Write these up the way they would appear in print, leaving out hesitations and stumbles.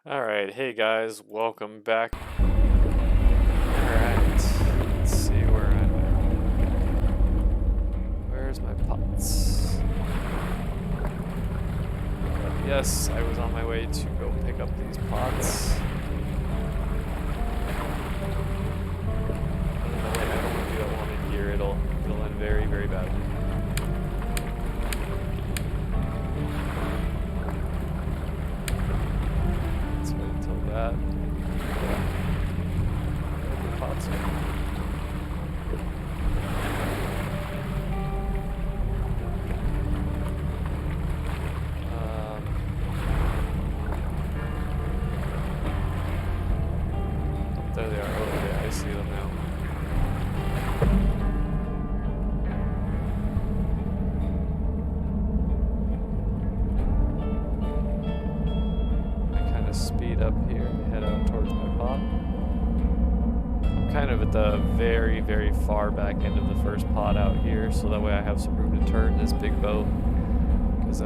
Alright, hey guys, welcome back. Alright, let's see where I'm at. Where's my pots? Yes, I was on my way to go pick up these pots. I don't want to do that one in here, it'll end very, very badly. That. The pots are. There they are. Okay, I see them now. Speed up here and head out towards my pot. I'm kind of at the very, very far back end of the first pot out here, so that way I have some room to turn this big boat. Because,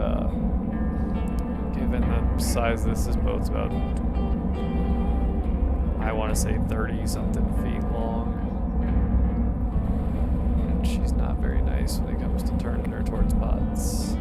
given the size of this boat's about, I want to say 30-something feet long. And she's not very nice when it comes to turning her towards pots.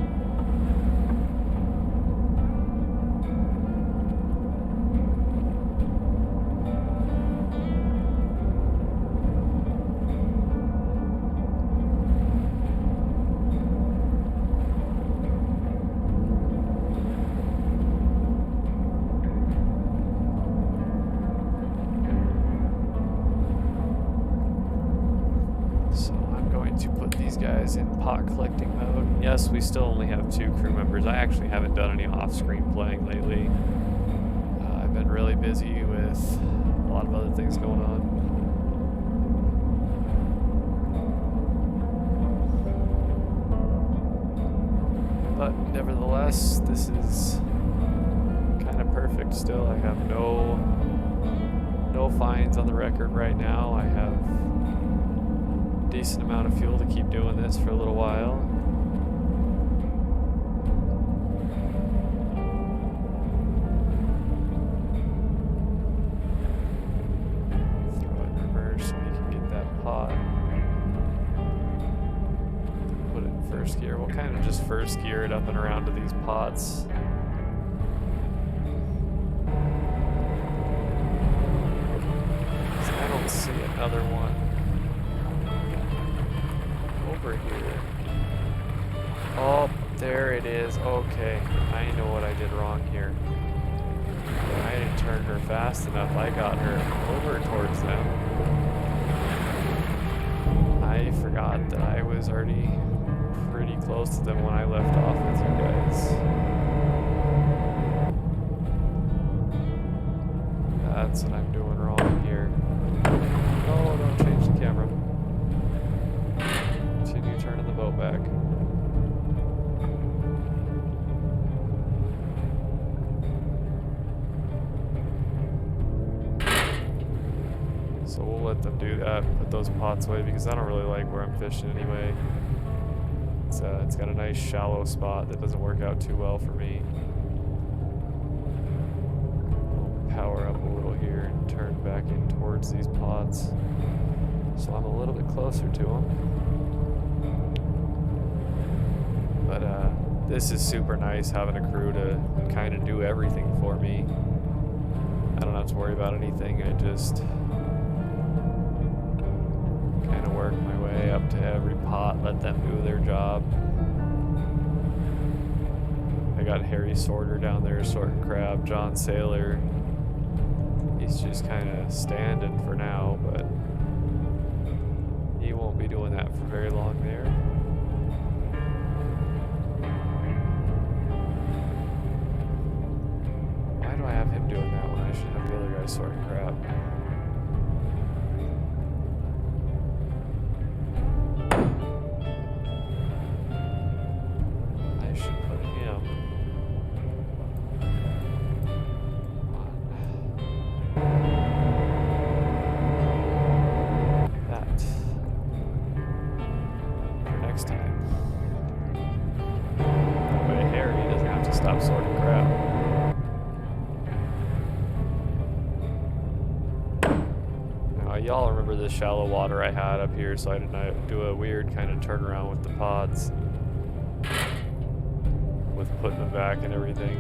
Guys in pot collecting mode. Yes, we still only have 2 crew members. I actually haven't done any off-screen playing lately. I've been really busy with a lot of other things going on. But nevertheless, this is kind of perfect still. I have no fines on the record right now. I have decent amount of fuel to keep doing this for a little while. Throw it in reverse so we can get that pot. Put it in first gear. We'll kind of just first gear it up and around to these pots. I don't see another one over here. Oh, there it is. Okay, I know what I did wrong here. I didn't turn her fast enough. I got her over towards them. I forgot that I was already pretty close to them when I left off with you guys. That's what I'm doing wrong here. Oh, don't change the camera. Continue turning the boat back. So we'll let them do that, put those pots away, because I don't really like where I'm fishing anyway. It's got a nice shallow spot that doesn't work out too well for me. I'll power up a little here and turn back in towards these pots, so I'm a little bit closer to them. But this is super nice having a crew to kind of do everything for me. I don't have to worry about anything. I just kind of work my way up to every pot, let them do their job. I got Harry Sorter down there sorting crab. John Sailor, he's just kind of standing for now, but he won't be doing that for very long there. Why do I have him doing that when I should have the other guy sorting crab? I should put him on that for next time. That way Harry doesn't have to stop sorting crab. y'all remember the shallow water I had up here, so I didn't do a weird kind of turnaround with the pods. With putting them back and everything.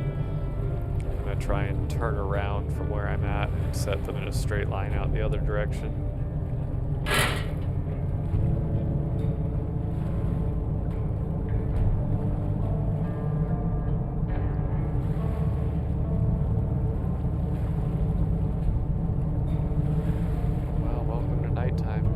I'm going to try and turn around from where I'm at and set them in a straight line out the other direction. Well, welcome to nighttime.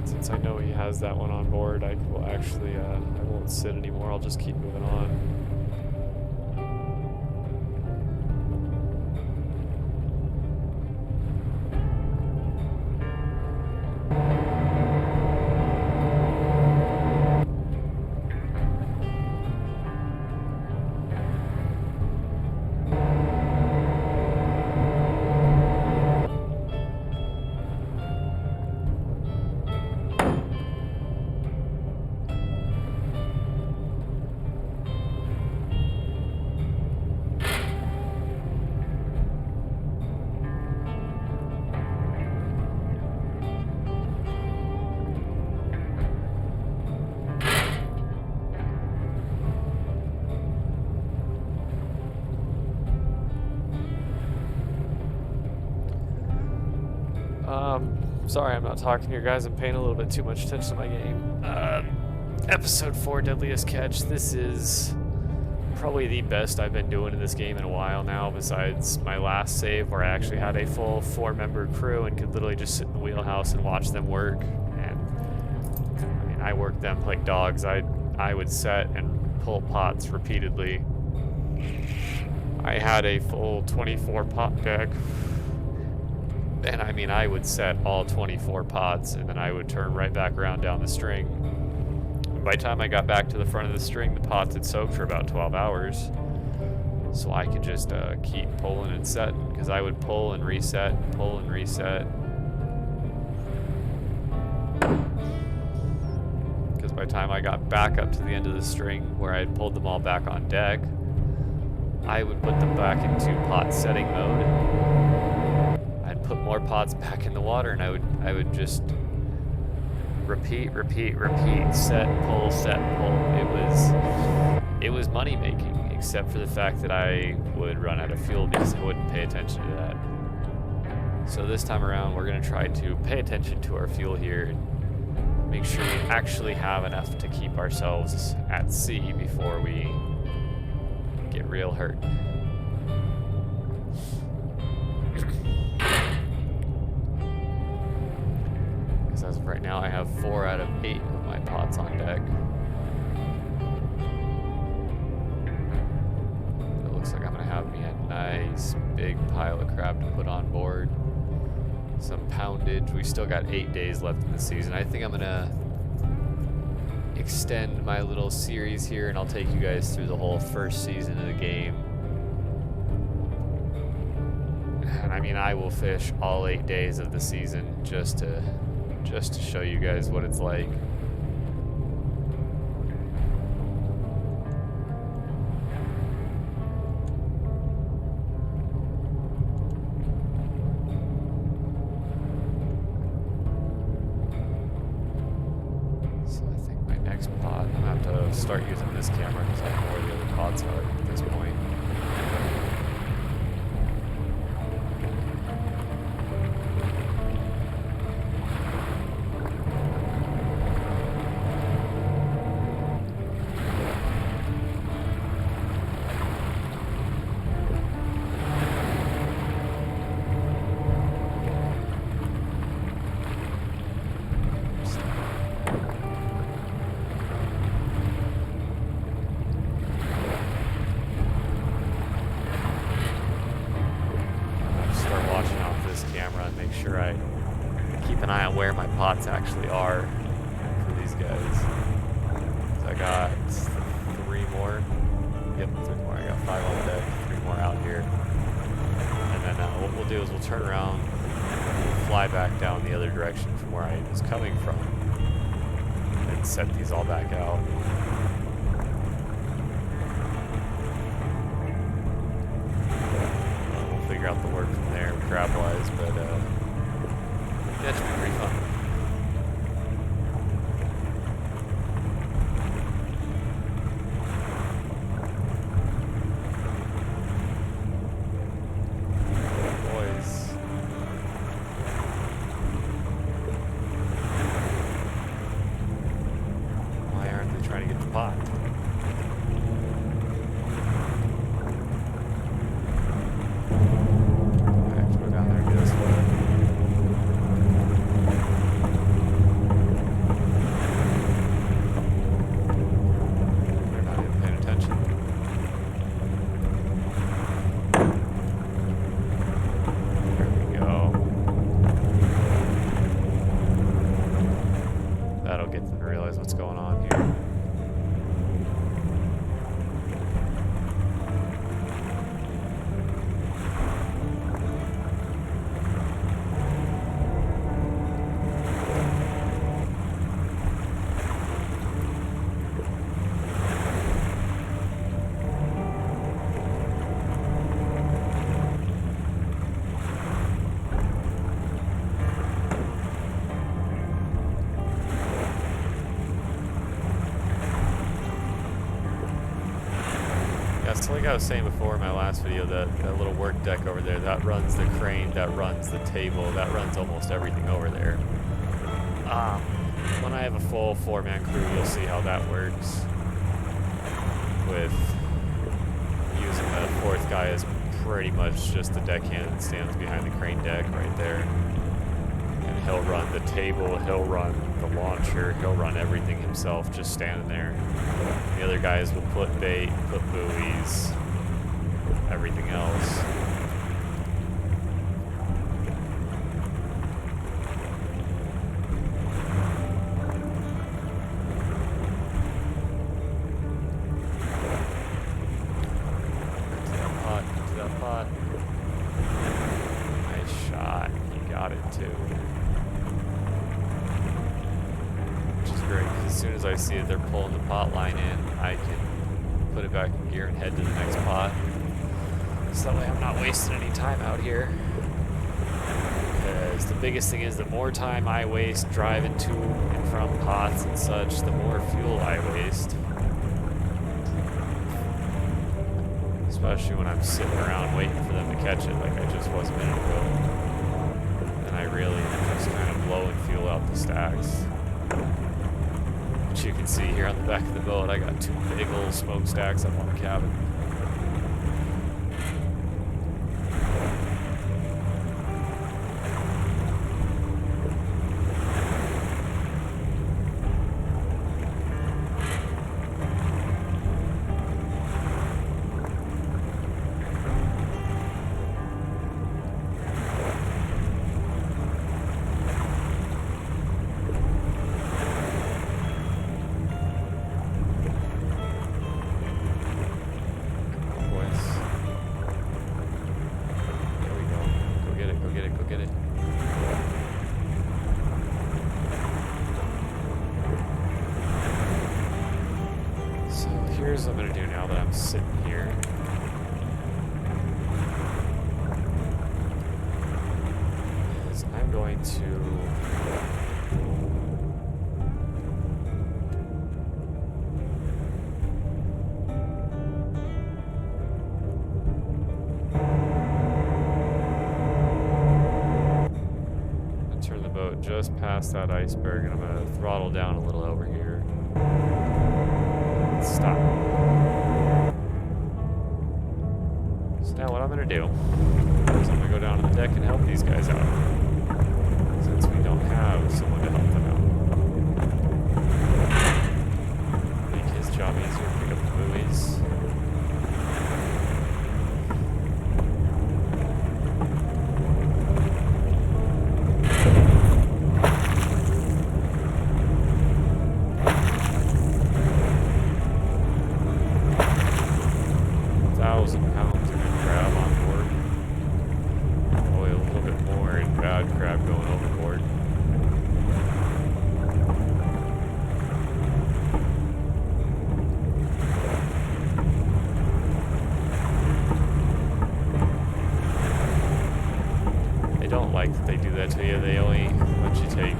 Since I know he has that one on board, I will actually, I won't sit anymore, I'll just keep moving on. Sorry I'm not talking to you guys. I'm paying a little bit too much attention to my game. Episode 4, Deadliest Catch. This is probably the best I've been doing in this game in a while now, besides my last save where I actually had a full 4-member crew and could literally just sit in the wheelhouse and watch them work. And I mean, I worked them like dogs. I would set and pull pots repeatedly. I had a full 24 pot deck. And I mean, I would set all 24 pots, and then I would turn right back around down the string. And by the time I got back to the front of the string, the pots had soaked for about 12 hours. So I could just keep pulling and setting, because I would pull and reset, pull and reset. Because by the time I got back up to the end of the string, where I had pulled them all back on deck, I would put them back into pot setting mode. I'd put more pots back in the water, and I would just repeat, set, pull, it was money making, except for the fact that I would run out of fuel because I wouldn't pay attention to that. So this time around, we're gonna try to pay attention to our fuel here and make sure we actually have enough to keep ourselves at sea before we get real hurt. As of right now, I have 4 out of 8 of my pots on deck. It looks like I'm gonna have me a nice big pile of crab to put on board. Some poundage. We still got 8 days left in the season. I think I'm gonna extend my little series here, and I'll take you guys through the whole first season of the game. And I mean, I will fish all 8 days of the season just to show you guys what it's like. So I think my next pod, I'm gonna have to start using this camera because I don't know where the other pods are at this point. Sure I keep an eye on where my pots actually are for these guys. I got 3 more. Yep, 3 more. I got 5 on deck, 3 more out here. And then what we'll do is we'll turn around, fly back down the other direction from where I was coming from, and set these all back out. We'll figure out the work from there, crab-wise, but that should be pretty fun. So like I was saying before in my last video, that little work deck over there, that runs the crane, that runs the table, that runs almost everything over there. When I have a full 4-man crew, you'll see how that works with using the 4th guy as pretty much just the deckhand that stands behind the crane deck right there. And he'll run the table, he'll run the launcher, he'll run everything himself, just standing there. The other guys will put bait, put buoys, everything else. To that pot. Nice shot. You got it too. As soon as I see that they're pulling the pot line in, I can put it back in gear and head to the next pot. So that way I'm not wasting any time out here. Because the biggest thing is the more time I waste driving to and from pots and such, the more fuel I waste. Especially when I'm sitting around waiting for them to catch it like I just was a minute ago. And I really am just kind of blowing fuel out the stacks. You can see here on the back of the boat, I got 2 big old smokestacks up on the cabin. Here's what I'm going to do now that I'm sitting here. Is I'm going to turn the boat just past that iceberg, and I'm going to throttle down a little over here. Stop. So now what I'm going to do is I'm going to go down to the deck and help these guys out, since we don't have someone to help them out. Make his job easier, pick up the buoys.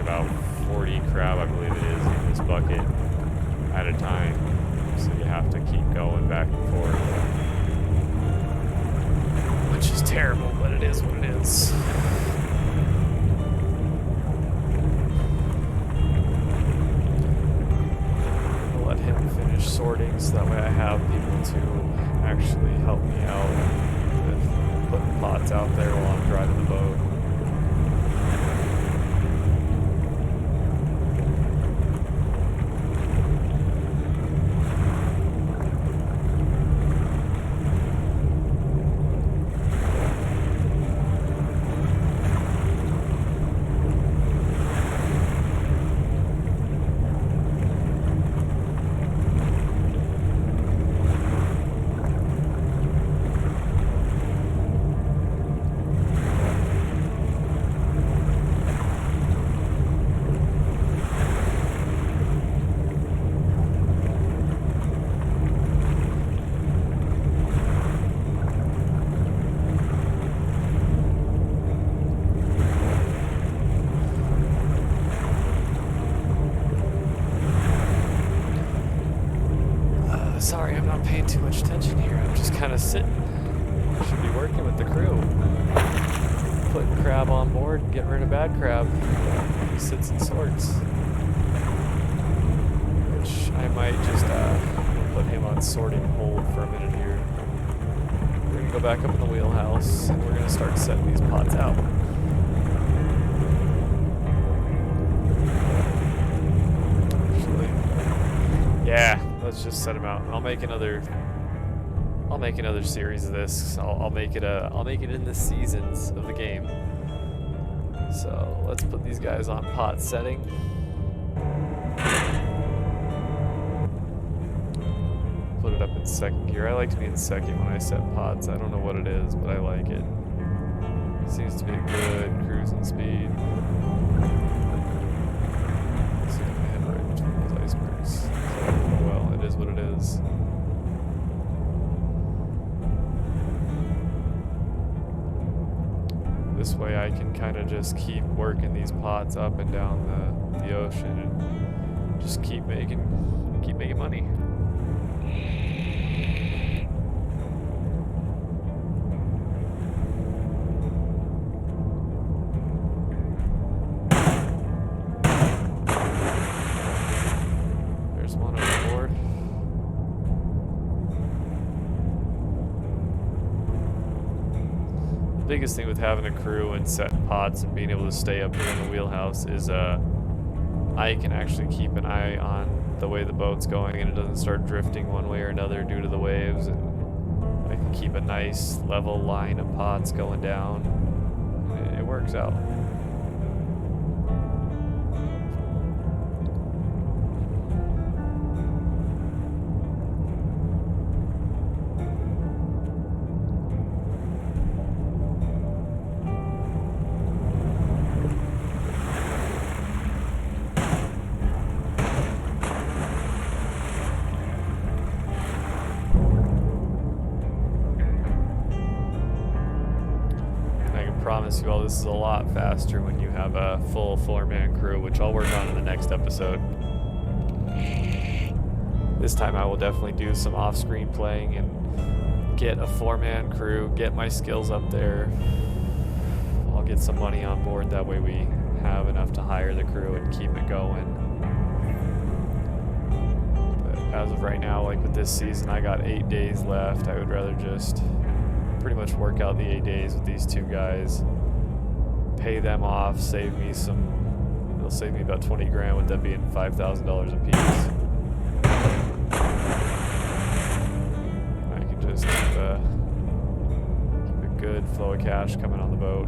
about 40 crab, I believe it is, in this bucket at a time. So you have to keep going back and forth. Which is terrible, but it is what it is. I'll let him finish sorting so that way I have people to actually help me out with putting pots out there while I'm driving the boat. Sorry, I'm not paying too much attention here. I'm just kind of sitting. Should be working with the crew. Putting crab on board and getting rid of bad crab. He sits and sorts. Which I might just put him on sorting hold for a minute here. We're going to go back up in the wheelhouse and we're going to start setting these pots out. Actually, yeah. Let's just set them out. I'll make another series of this. I'll make it in the seasons of the game. So let's put these guys on pot setting. Put it up in second gear. I like to be in second when I set pots. I don't know what it is, but I like it. Seems to be a good cruising speed. Let's see if I can head right between those icebergs. Well, it is what it is. This way I can kind of just keep working these pots up and down the ocean and just keep making money. There's one on board. The biggest thing with having a crew and setting pots and being able to stay up here in the wheelhouse is I can actually keep an eye on the way the boat's going and it doesn't start drifting one way or another due to the waves, and I can keep a nice level line of pots going down. It works out. Promise you all this is a lot faster when you have a full 4-man crew, which I'll work on in the next episode. This time I will definitely do some off-screen playing and get a 4-man crew, get my skills up there. I'll get some money on board, that way we have enough to hire the crew and keep it going. But as of right now, like with this season, I got 8 days left. I would rather just pretty much work out the 8 days with these two guys, pay them off, save me some, it'll save me about 20 grand with them being $5,000 a piece. I can just keep a good flow of cash coming on the boat,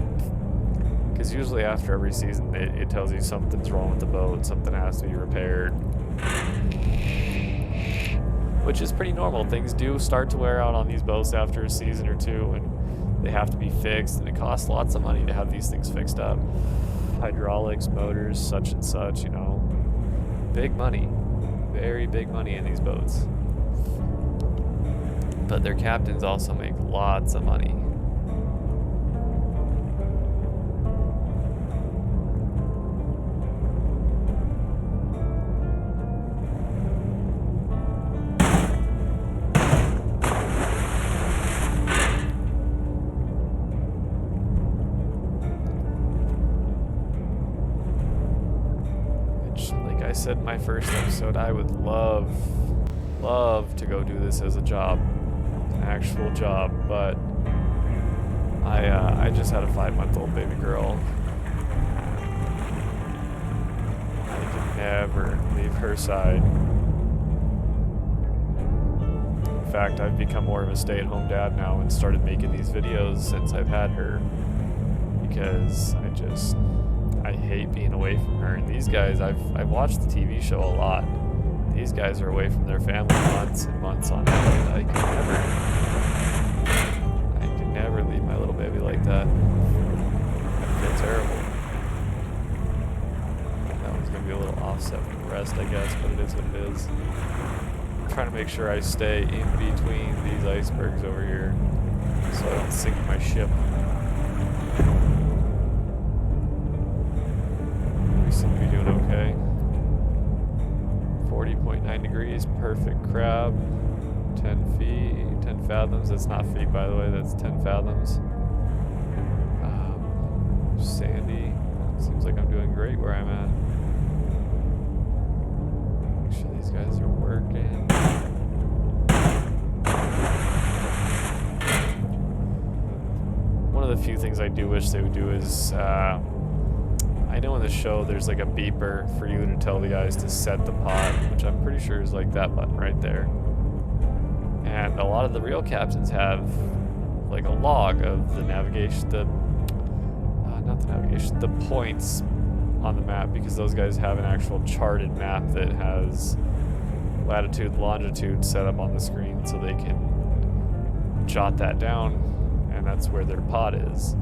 because usually after every season it tells you something's wrong with the boat, something has to be repaired, which is pretty normal. Things do start to wear out on these boats after a season or two, and they have to be fixed, and it costs lots of money to have these things fixed up. Hydraulics, motors, such and such, you know. Big money. Very big money in these boats. But their captains also make lots of money. said in my first episode, I would love to go do this as a job, an actual job, but I just had a 5-month-old baby girl. I can never leave her side. In fact, I've become more of a stay-at-home dad now and started making these videos since I've had her, because I hate being away from her. And these guys, I've watched the TV show a lot. These guys are away from their family months and months on end. I can never leave my little baby like that. I feel terrible. That one's gonna be a little offset from the rest, I guess, but it is what it is. I'm trying to make sure I stay in between these icebergs over here so I don't sink my ship. We seem to be doing okay. 40.9 degrees, perfect crab. 10 feet, 10 fathoms. That's not feet, by the way, that's 10 fathoms. Sandy. Seems like I'm doing great where I'm at. Make sure these guys are working. One of the few things I do wish they would do is, I know in the show there's like a beeper for you to tell the guys to set the pot, which I'm pretty sure is like that button right there. And a lot of the real captains have like a log of the navigation, not the navigation, the points on the map, because those guys have an actual charted map that has latitude, longitude set up on the screen so they can jot that down, and that's where their pot is.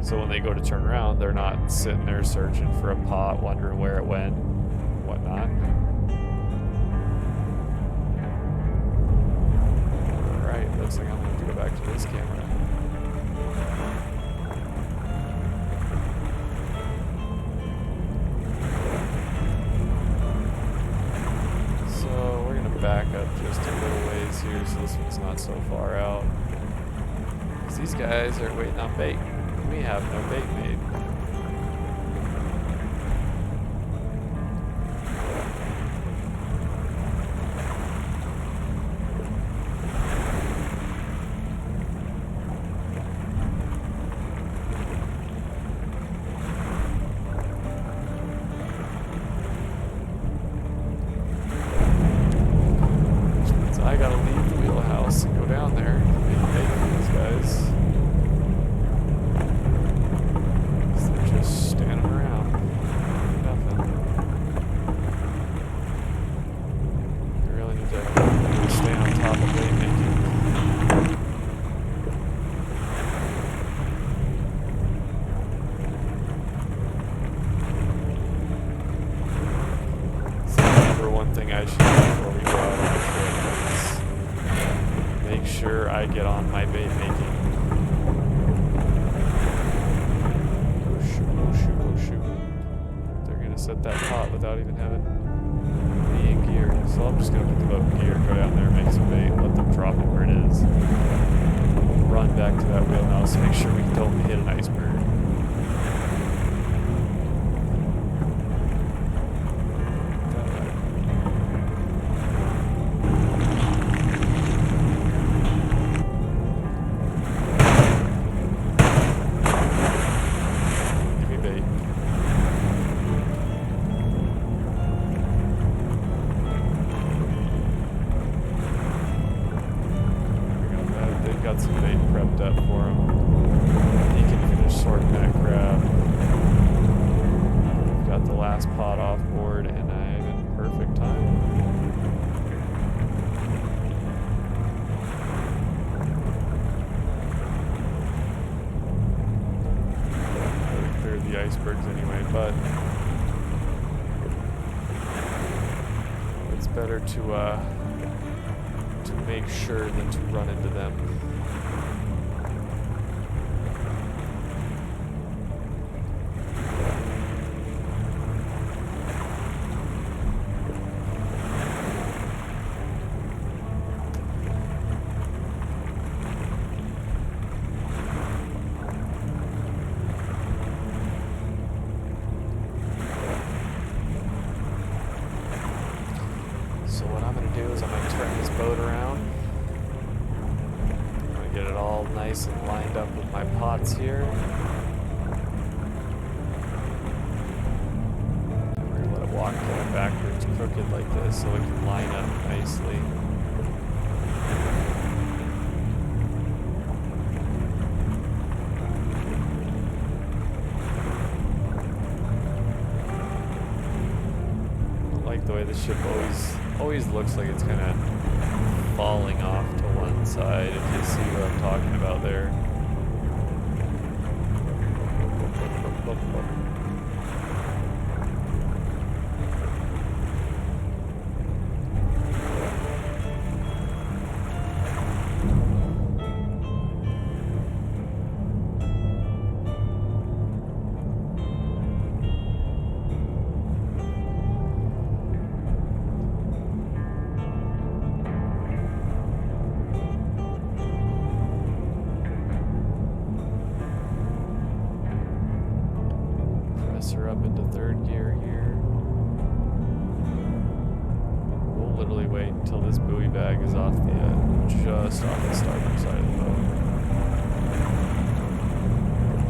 So when they go to turn around, they're not sitting there searching for a pot, wondering where it went, whatnot. Alright, looks like I'm going to go back to this camera. So we're going to back up just a little ways here so this one's not so far out. Because these guys are waiting on bait. We have no bait made. So I gotta leave the wheelhouse and go down there and make bait for these guys. Just standing around, nothing. You really need to stay on top of bait making. So the number one thing I should do before we go out on the trip is make sure I get on my bait making. Set that pot without even having me in gear. So I'm just gonna put the boat in gear, go down there, make some bait, let them drop it where it is. Run back to that wheelhouse, make sure we don't hit an iceberg. Give me bait. Got some bait prepped up for him. He can finish sorting that crab. We've got the last pot off board, and I'm in perfect time. I cleared the icebergs anyway, but it's better to make sure than to run into them. nice and lined up with my pots here. We're gonna let it walk kind of backwards, crooked like this, so it can line up nicely. I like the way the ship always looks like it's kind of falling off to one side, if you see what I'm talking about there. Her up into third gear here. We'll literally wait until this buoy bag is off the just off the starboard side of the boat.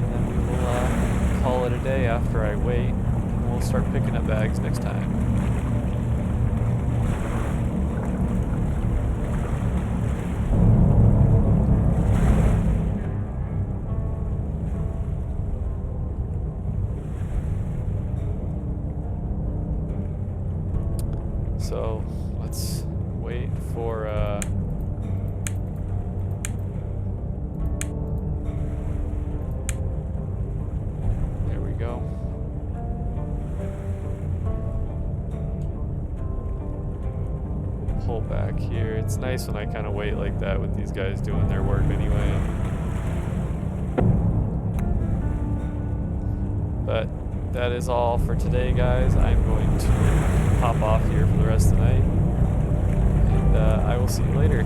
And then we will call it a day after I wait, and we'll start picking up bags next time. So let's wait for there we go. Pull back here. It's nice when I kind of wait like that with these guys doing their work anyway. But that is all for today, guys. I'm going to hop off here for the rest of the night, and I will see you later.